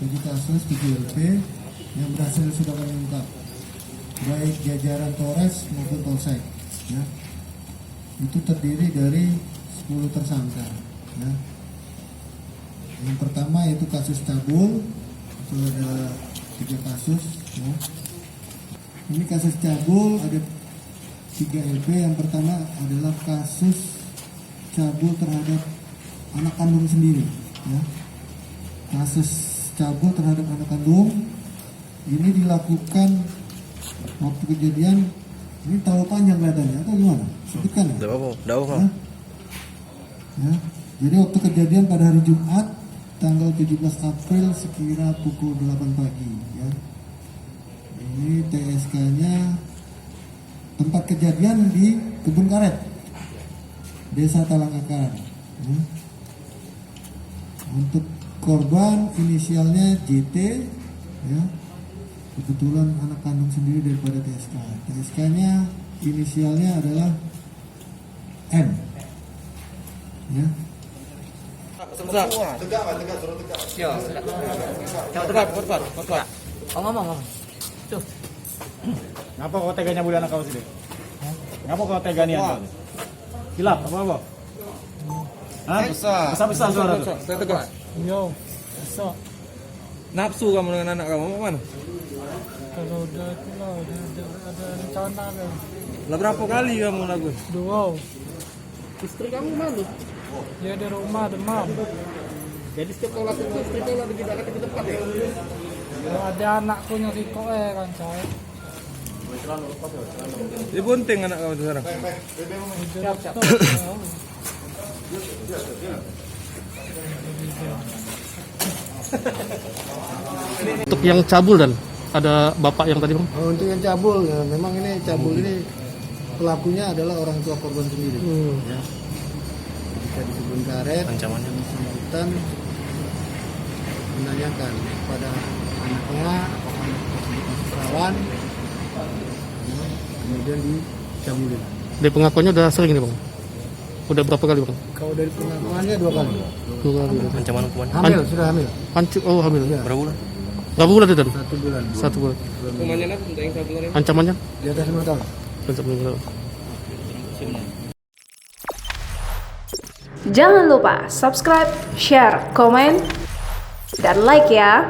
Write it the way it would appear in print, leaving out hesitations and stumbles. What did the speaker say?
7 kasus 7 LP yang berhasil sudah kami ungkap, baik jajaran Polres maupun Polsek. Ya. Itu terdiri dari 10 tersangka. Ya. Yang pertama yaitu kasus cabul, itu ada 3 kasus. Ya. Ini kasus cabul ada 3 LP. Yang pertama adalah kasus cabul terhadap anak kandung sendiri. Ya. Kasus cabul terhadap anak kandung ini dilakukan waktu kejadian. Ini tahu panjang kelihatannya atau gimana? Sebutkan ya. Ya. Ya. Jadi waktu kejadian pada hari Jumat tanggal 17 April sekira pukul 8 pagi. Ya. Ini TSK-nya tempat kejadian di Kebun Karet, Desa Talangakar. Ya. Untuk korban inisialnya JT, ya. Kebetulan anak kandung sendiri daripada TSK. TSK-nya inisialnya adalah M. Ya. Tegak. Ngomong. Tuh. Ngapa kau teganya bully anak kau sini? Ngapa kau tega nian kau? Hilap apa? Hah? Besar suara tu. Saya tegak. Yo, besok Nafsu kamu dengan anak kamu mau mana? kalau udah itu lah, ada rencana kan. Lah berapa kali kamu lagu? 2. Istri kamu malu. Dia di rumah demam. Jadi setiap kau lakukan istri kau lagi di dalam di tempat ya. Kalau ada anakku yang riko kan saya. Dia bunting anak kamu sekarang. Siap. Untuk yang cabul dan ada bapak yang tadi bang. Untuk yang cabul, ya, memang ini cabul ini pelakunya adalah orang tua korban sendiri. Ya. Jika di Kebun Karet, Ancamannya bersangkutan menanyakan kepada anaknya apakah anak tersebut masih perawan, ya, kemudian dicabulin. Dari pengakuannya udah sering nih bang. Udah berapa kali bang? Kalau dari pengakuannya 2 kali. 2 kali. Ancaman hukumannya Hamil, sudah hamil. Hamil. Ya. berapa bulan? Berapa bulan itu dan? 1 bulan. 1 bulan. Hukumannya nanti untuk yang 1 bulan. Ancamannya? Di atas 5 tahun. Jangan lupa subscribe, share, komen, dan like ya.